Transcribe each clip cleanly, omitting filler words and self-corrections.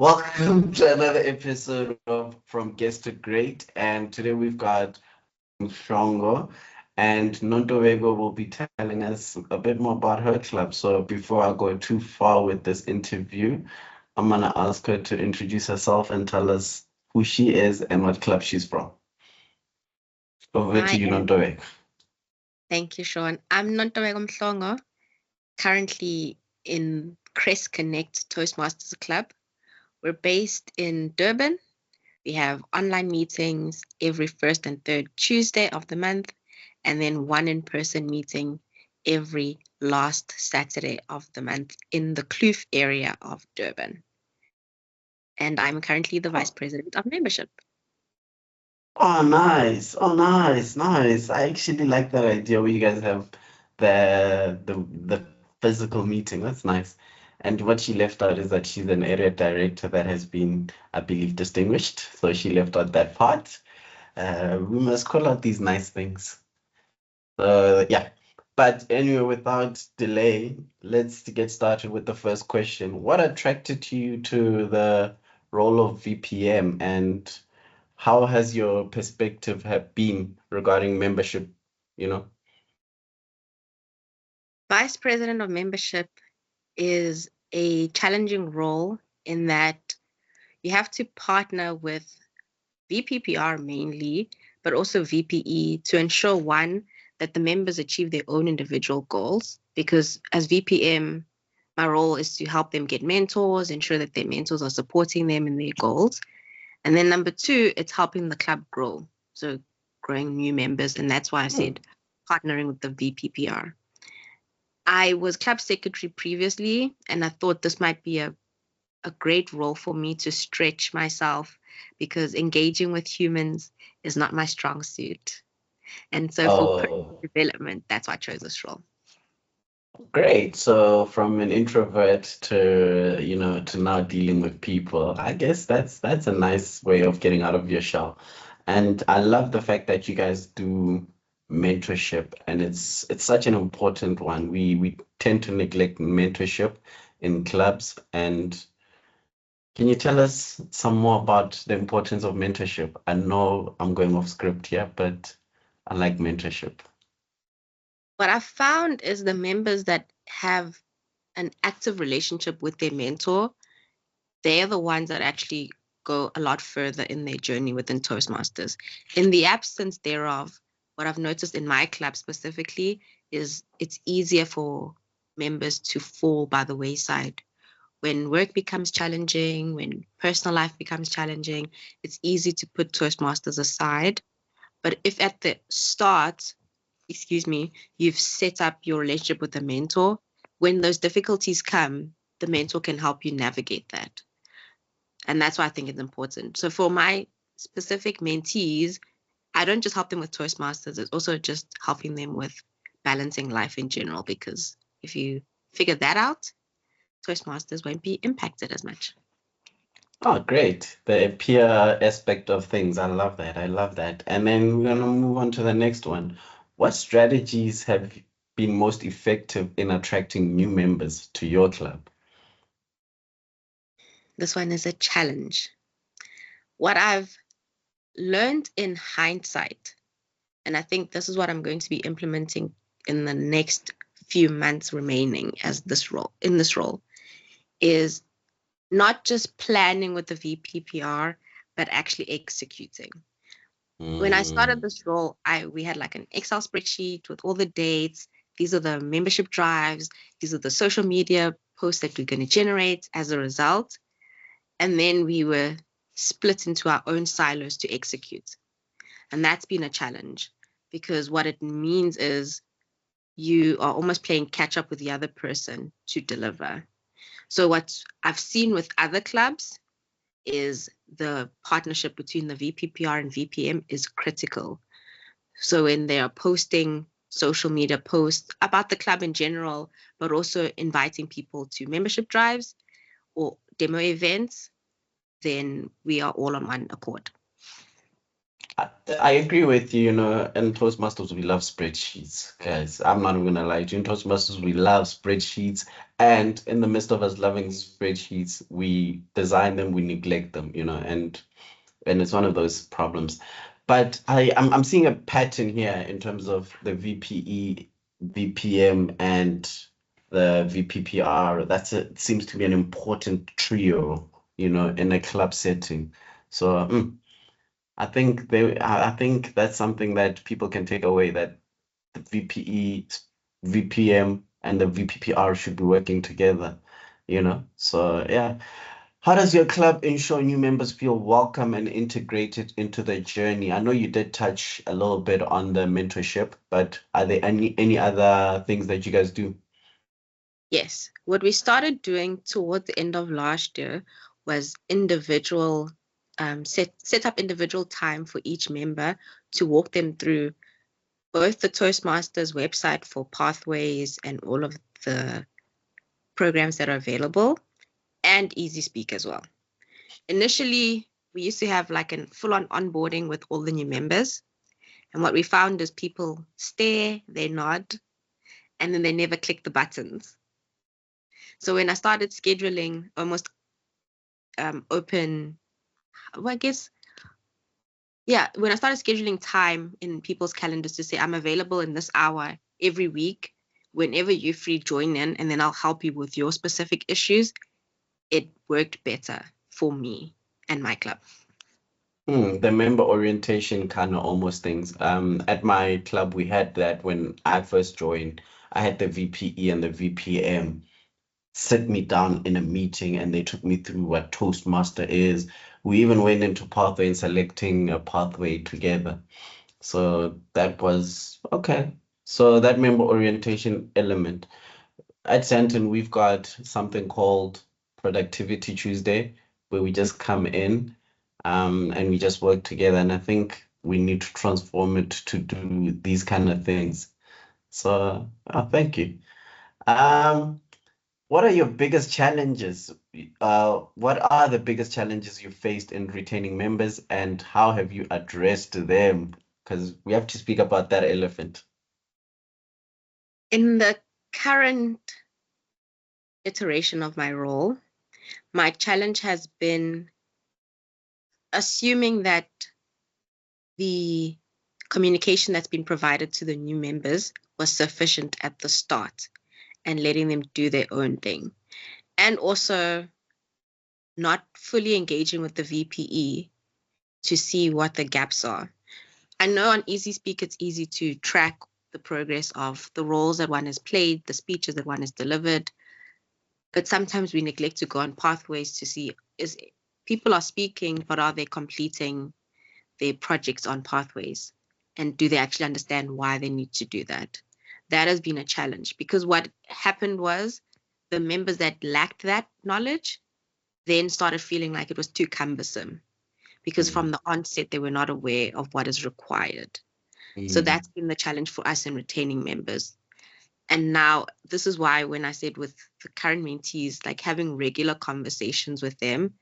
Welcome to another episode of From Guest to Great. And today we've got Shongo and Nontowego will be telling us a bit more about her club. So before I go too far with this interview, I'm gonna ask her to introduce herself and tell us who she is and what club she's from. Over to I you, am. Nontowego. Thank you, Sean. I'm Nontobeko Mhlongo, currently in Crest Connect Toastmasters Club. We're based in Durban. We have online meetings every first and third Tuesday of the month, and then one in-person meeting every last Saturday of the month in the Kloof area of Durban. And I'm currently the Vice President of Membership. Oh, nice. Oh, nice, nice. I actually like that idea where you guys have the physical meeting. That's nice. And what she left out is that she's an area director that has been, I believe, distinguished. So she left out that part. We must call out these nice things. Yeah. But anyway, without delay, let's get started with the first question. What attracted you to the role of VPM, and how has your perspective have been regarding membership, you know? Vice President of Membership is a challenging role in that you have to partner with VPPR mainly, but also VPE to ensure one, that the members achieve their own individual goals. Because as VPM, my role is to help them get mentors, ensure that their mentors are supporting them in their goals. And then number two, it's helping the club grow. So growing new members. And that's why I Hmm. said partnering with the VPPR. I was club secretary previously, and I thought this might be a great role for me to stretch myself because engaging with humans is not my strong suit. And so for personal Oh, development, that's why I chose this role. great. So from an introvert to, to now dealing with people, I guess that's a nice way of getting out of your shell. And I love the fact that you guys do mentorship, and it's such an important one. We tend to neglect mentorship in clubs. And can you tell us some more about the importance of mentorship? I know I'm going off script here, but I like mentorship. What I've found is the members that have an active relationship with their mentor, they're the ones that actually go a lot further in their journey within Toastmasters. In the absence thereof, what I've noticed in my club specifically is it's easier for members to fall by the wayside. When work becomes challenging, when personal life becomes challenging, it's easy to put Toastmasters aside. But if at the start, excuse me, you've set up your relationship with a mentor, when those difficulties come, the mentor can help you navigate that. And that's why I think it's important. So for my specific mentees, I don't just help them with Toastmasters, it's also just helping them with balancing life in general. Because if you figure that out, Toastmasters won't be impacted as much. Oh, great. The peer aspect of things. I love that. I love that. And then we're gonna move on to the next one. What strategies have been most effective in attracting new members to your club? This one is a challenge. What I've learned in hindsight, and I think this is what I'm going to be implementing in the next few months remaining as this role, is not just planning with the VPPR, but actually executing. When I started Mm. this role, we had like an Excel spreadsheet with all the dates. These are the membership drives. These are the social media posts that we're going to generate as a result. And then we were split into our own silos to execute. And that's been a challenge because what it means is you are almost playing catch up with the other person to deliver. So, what I've seen with other clubs is the partnership between the VPPR and VPM is critical. So, when they are posting social media posts about the club in general, but also inviting people to membership drives or demo events, then we are all on one accord. I agree with you, you know, in Toastmasters, we love spreadsheets, guys. I'm not gonna lie to you. In Toastmasters, we love spreadsheets. And in the midst of us loving spreadsheets, we design them, we neglect them, you know, and it's one of those problems. But I'm seeing a pattern here in terms of the VPE, VPM, and the VPPR. It seems to be an important trio, you know, in a club setting. So I think that's something that people can take away, that the VPE, VPM, and the VPPR should be working together, you know. So yeah. How does your club ensure new members feel welcome and integrated into the journey? I know you did touch a little bit on the mentorship, but are there any other things that you guys do? Yes. What we started doing towards the end of last year was individual set up individual time for each member to walk them through both the Toastmasters website for pathways and all of the programs that are available, and Easy Speak as well. Initially, we used to have like a full-on onboarding with all the new members. And what we found is people stare, they nod, and then they never click the buttons. So when I started scheduling almost open, well, I guess, yeah, when I started scheduling time in people's calendars to say, I'm available in this hour every week, whenever you're free, join in, and then I'll help you with your specific issues, it worked better for me and my club. The member orientation kind of almost things. At my club, we had that when I first joined. I had the VPE and the VPM sit me down in a meeting and they took me through what Toastmaster is. We even went into pathway and selecting a pathway together. So that was okay. So that member orientation element. At Santon, we've got something called Productivity Tuesday, where we just come in and we just work together. And I think we need to transform it to do these kind of things. So thank you. Um, what are your biggest challenges? What are the biggest challenges you faced in retaining members, and how have you addressed them? Because we have to speak about that elephant. In the current iteration of my role, my challenge has been assuming that the communication that's been provided to the new members was sufficient at the start and letting them do their own thing. And also not fully engaging with the VPE to see what the gaps are. I know on Easy Speak, it's easy to track the progress of the roles that one has played, the speeches that one has delivered, but sometimes we neglect to go on pathways to see is people are speaking, but are they completing their projects on pathways? And do they actually understand why they need to do that? That has been a challenge because what happened was the members that lacked that knowledge then started feeling like it was too cumbersome because from Mm, the onset they were not aware of what is required. So mm, that's been the challenge for us in retaining members. And now this is why when I said with the current mentees, like having regular conversations with them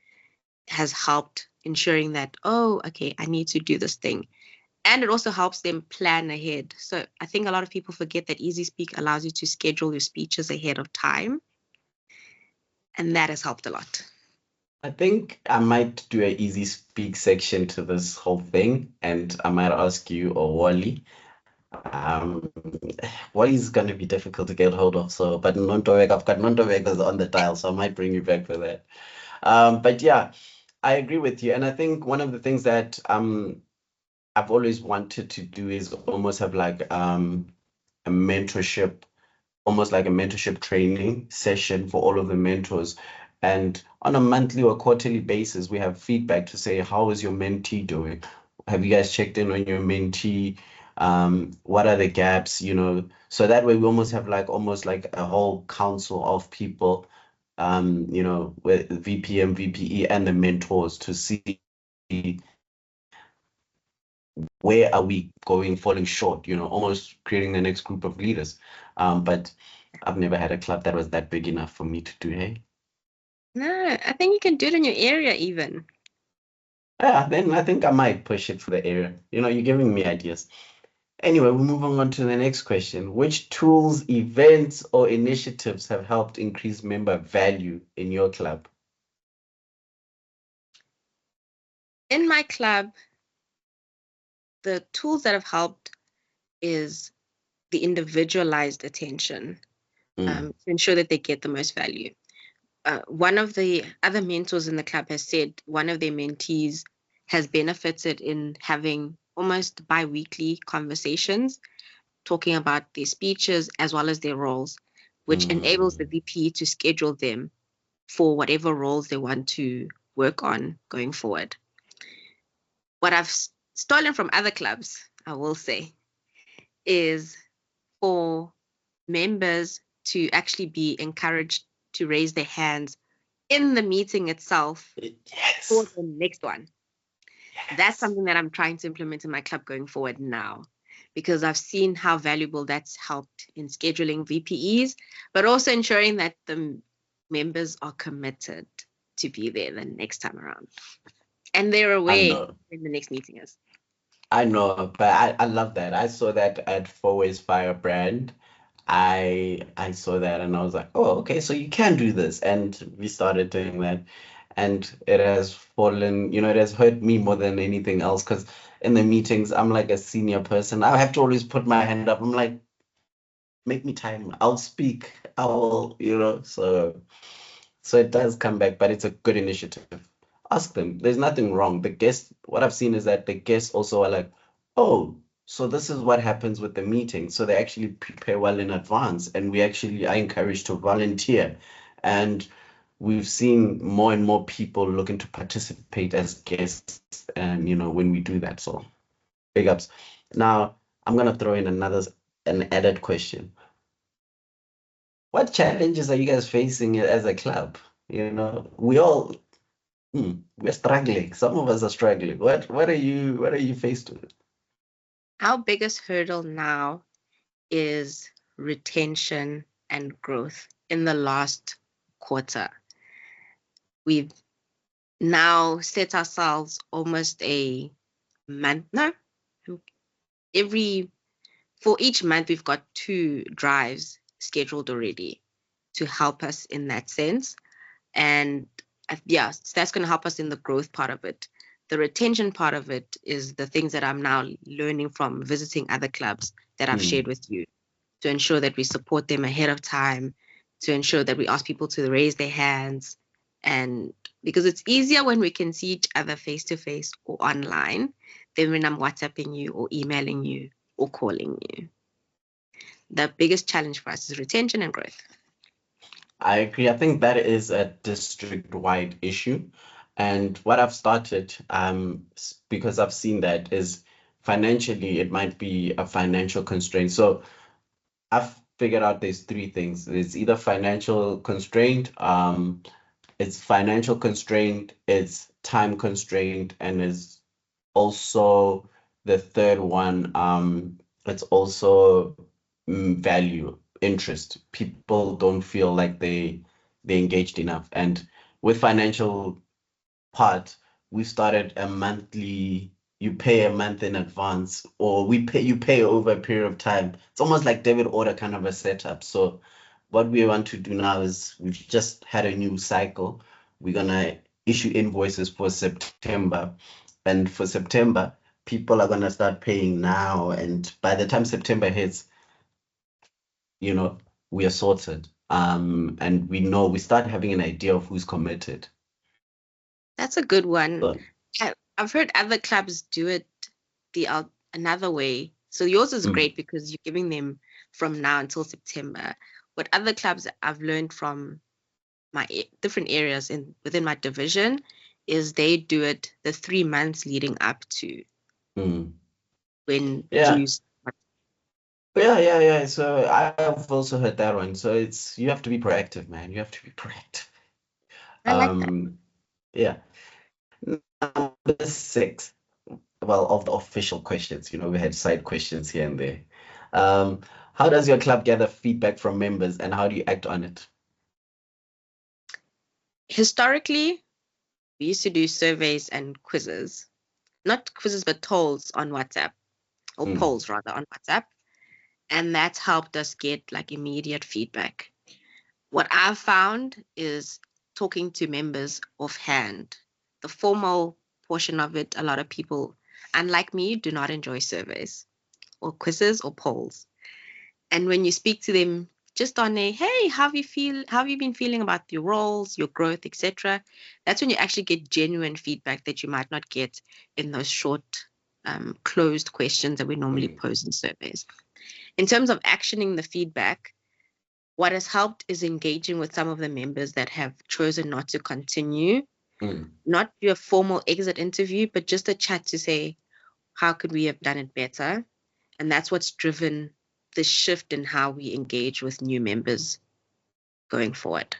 has helped ensuring that, oh, okay, I need to do this thing. And it also helps them plan ahead. So I think a lot of people forget that Easy Speak allows you to schedule your speeches ahead of time. And that has helped a lot. I think I might do an easy speak section to this whole thing, and I might ask you or Wally. Um, Wally's going to be difficult to get hold of, so but Nontowek, I've got Nontowek on the dial, so I might bring you back for that. But yeah, I agree with you, and I think one of the things that I've always wanted to do is almost have like a mentorship, almost like a mentorship training session for all of the mentors. And on a monthly or quarterly basis, we have feedback to say, how is your mentee doing? Have you guys checked in on your mentee? What are the gaps, you know? So that way we almost like a whole council of people, you know, with VPM, VPE, and the mentors to see where are we going, falling short, you know, almost creating the next group of leaders. But I've never had a club that was that big enough for me to do, hey? No, I think you can do it in your area even. Yeah, then I think I might push it for the area. You're giving me ideas. Anyway, we're moving on to the next question. Which tools, events, or initiatives have helped increase member value in your club? In my club, the tools that have helped is the individualized attention Mm, to ensure that they get the most value. One of the other mentors in the club has said one of their mentees has benefited in having almost bi-weekly conversations talking about their speeches as well as their roles, which enables the mm. VP to schedule them for whatever roles they want to work on going forward. What I've stolen from other clubs, I will say, is for members to actually be encouraged to raise their hands in the meeting itself for Yes, the next one. That's yes. something that I'm trying to implement in my club going forward now because I've seen how valuable that's helped in scheduling VPEs, but also ensuring that the members are committed to be there the next time around. And they're I aware know. when the next meeting is. I know, but I love that. I saw that at Four Ways Firebrand. I saw that and I was like, oh, okay, so you can do this. And we started doing that. And it has fallen, it has hurt me more than anything else because in the meetings, I'm like a senior person. I have to always put my hand up. I'm like, make me time. I'll speak. I will, so it does come back, but it's a good initiative. Ask them. There's nothing wrong. The guests, what I've seen is that the guests also are like, oh, so this is what happens with the meeting. So they actually prepare well in advance, and we actually are encouraged to volunteer. And we've seen more and more people looking to participate as guests, and when we do that. So big ups. Now, I'm gonna throw in an added question. What challenges are you guys facing as a club? We're struggling. Some of us are struggling. What are you faced with? Our biggest hurdle now is retention and growth in the last quarter. We've now set ourselves almost a month, no, every for each month we've got 2 drives scheduled already to help us in that sense. And yeah, so that's going to help us in the growth part of it. The retention part of it is the things that I'm now learning from visiting other clubs that I've shared Hmm. with you to ensure that we support them ahead of time, to ensure that we ask people to raise their hands. And because it's easier when we can see each other face to face or online than when I'm WhatsApping you or emailing you or calling you. The biggest challenge for us is retention and growth. I agree. I think that is a district-wide issue. And what I've started, because I've seen that, is financially, it might be a financial constraint. So I've figured out there's three things. It's either financial constraint, it's financial constraint, it's time constraint, and it's also the third one, it's also value, interest. People don't feel like they engaged enough. And with financial part, we started a monthly, you pay a month in advance, or you pay over a period of time. It's almost like debit order kind of a setup. So what we want to do now is we've just had a new cycle. We're gonna issue invoices for September. And for September, people are gonna start paying now. And by the time September hits, you know, we are sorted. And we start having an idea of who's committed. That's a good one. So, I've heard other clubs do it another way. So yours is mm, great because you're giving them from now until September. What other clubs I've learned from my different areas in within my division is they do it the 3 months leading up to mm. when Yeah. you start. Yeah, yeah, yeah. So I've also heard that one. So you have to be proactive, man. You have to be proactive. I like that. Yeah. Number six. Well, of the official questions, we had side questions here and there. Um, how does your club gather feedback from members and how do you act on it? Historically, we used to do surveys and quizzes, not quizzes, but polls on WhatsApp, or polls rather on WhatsApp. And that's helped us get like immediate feedback. What I've found is talking to members offhand. The formal portion of it, a lot of people, unlike me, do not enjoy surveys or quizzes or polls. And when you speak to them just on a, hey, how have you been feeling about your roles, your growth, etc., that's when you actually get genuine feedback that you might not get in those short, closed questions that we normally pose in surveys. In terms of actioning the feedback, what has helped is engaging with some of the members that have chosen not to continue, not do a formal exit interview, but just a chat to say, how could we have done it better? And that's what's driven the shift in how we engage with new members going forward.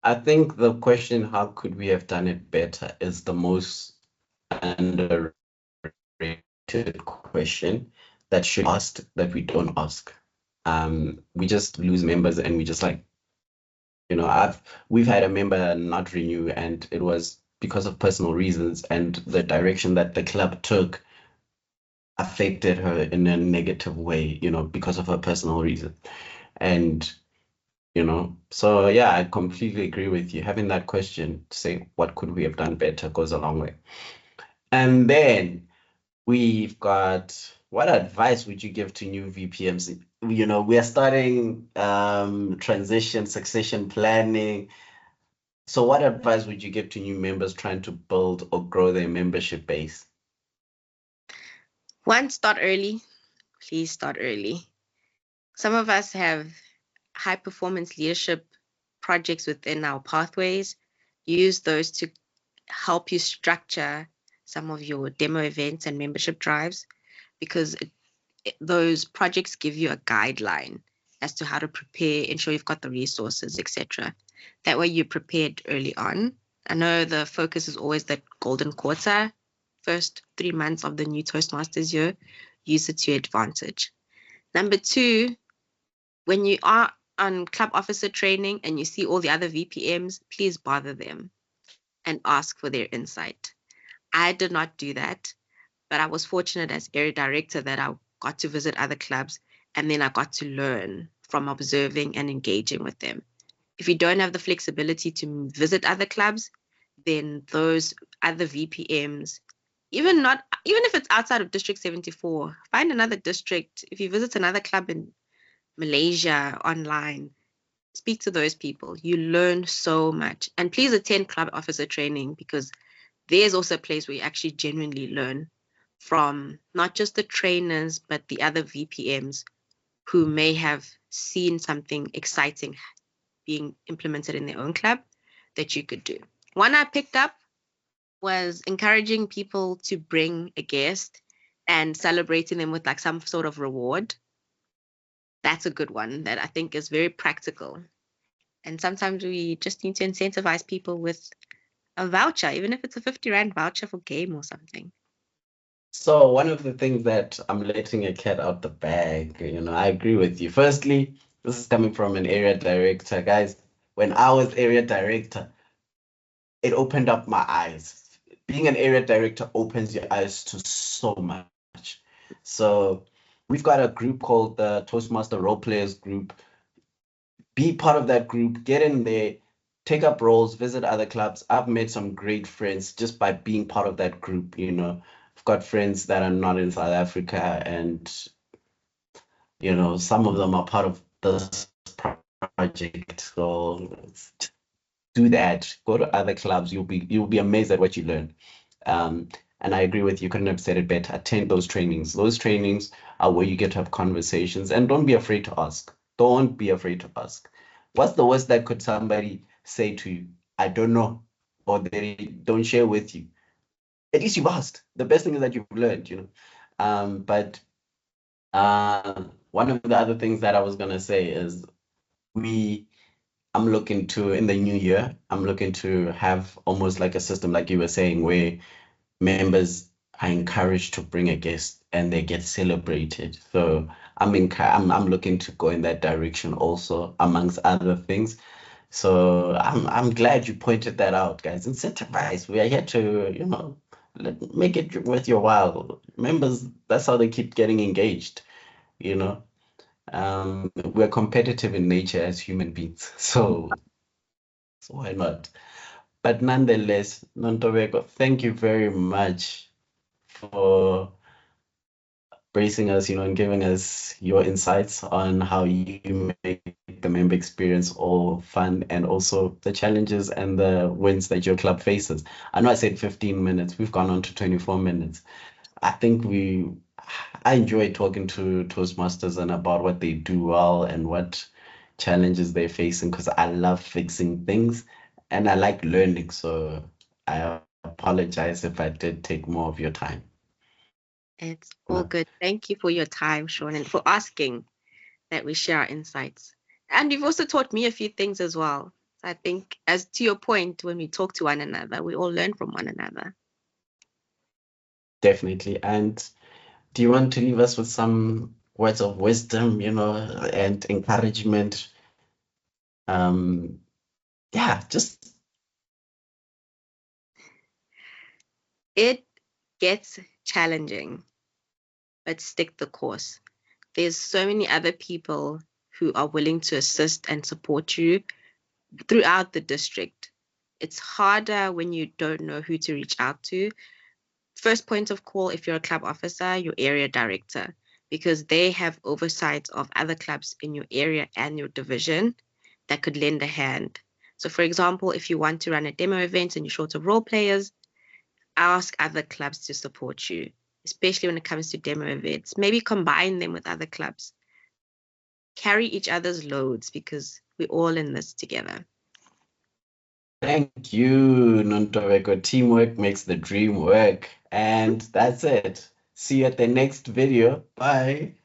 I think the question, how could we have done it better, is the most underrated question that should be asked that we don't ask. We just lose members and we just like, we've had a member not renew and it was because of personal reasons, and the direction that the club took affected her in a negative way, because of her personal reason. And so yeah, I completely agree with you. Having that question to say, what could we have done better, goes a long way. And then we've got, what advice would you give to new VPMs? We are starting transition, succession planning. So what advice would you give to new members trying to build or grow their membership base? One, start early. Please start early. Some of us have high performance leadership projects within our pathways. Use those to help you structure some of your demo events and membership drives, because those projects give you a guideline as to how to prepare, ensure you've got the resources, etc. That way you're prepared early on. I know the focus is always that golden quarter, first 3 months of the new Toastmasters year. Use it to your advantage. Number two, when you are on club officer training and you see all the other VPMs, please bother them and ask for their insight. I did not do that, but I was fortunate as area director that I got to visit other clubs, and then I got to learn from observing and engaging with them. If you don't have the flexibility to visit other clubs, then those other VPMs, even if it's outside of District 74, find another district. If you visit another club in Malaysia online, speak to those people. You learn so much. And please attend club officer training, because there's also a place where you actually genuinely learn from not just the trainers, but the other VPMs who may have seen something exciting being implemented in their own club that you could do. One I picked up was encouraging people to bring a guest and celebrating them with like some sort of reward. That's a good one that I think is very practical. And sometimes we just need to incentivize people with a voucher, even if it's a 50 Rand voucher for game or something. So one of the things that I'm letting a cat out the bag, I agree with you. Firstly, this is coming from an area director. Guys, when I was area director, it opened up my eyes. Being an area director opens your eyes to so much. So we've got a group called the Toastmaster Role Players Group. Be part of that group, get in there, take up roles, visit other clubs. I've made some great friends just by being part of that group. I've got friends that are not in South Africa, and some of them are part of this project. So do that. Go to other clubs. You'll be amazed at what you learn. And I agree with you. Couldn't have said it better. Attend those trainings. Those trainings are where you get to have conversations, and don't be afraid to ask. Don't be afraid to ask. What's the worst that could somebody say to you? I don't know, or they don't share with you. At least you've asked. The best thing is that you've learned. But one of the other things that I was gonna say is I'm looking to, in the new year, I'm looking to have almost like a system, like you were saying, where members are encouraged to bring a guest and they get celebrated. So I'm looking to go in that direction also, amongst other things. So I'm glad you pointed that out, guys. Incentivize. We are here to, make it worth your while. Members, that's how they keep getting engaged, you know. We're competitive in nature as human beings, so why not? But nonetheless, Nontobeko, thank you very much for bracing us, and giving us your insights on how you make the member experience all fun and also the challenges and the wins that your club faces. I know I said 15 minutes, we've gone on to 24 minutes. I think I enjoy talking to Toastmasters and about what they do well and what challenges they're facing because I love fixing things and I like learning. So I apologize if I did take more of your time. It's You all know, good. Thank you for your time, Sean, and for asking that we share our insights. And you've also taught me a few things as well. I think, as to your point, when we talk to one another, we all learn from one another. definitely. And do you want to leave us with some words of wisdom, and encouragement? Um, yeah, just It gets challenging, but stick the course. There's so many other people who are willing to assist and support you throughout the district. It's harder when you don't know who to reach out to. First point of call, if you're a club officer, your area director, because they have oversight of other clubs in your area and your division that could lend a hand. So, for example, if you want to run a demo event and you're short of role players, ask other clubs to support you, especially when it comes to demo events. Maybe combine them with other clubs. Carry each other's loads because we're all in this together. thank you, Nontobeko. Teamwork makes the dream work. And that's it. See you at the next video. Bye.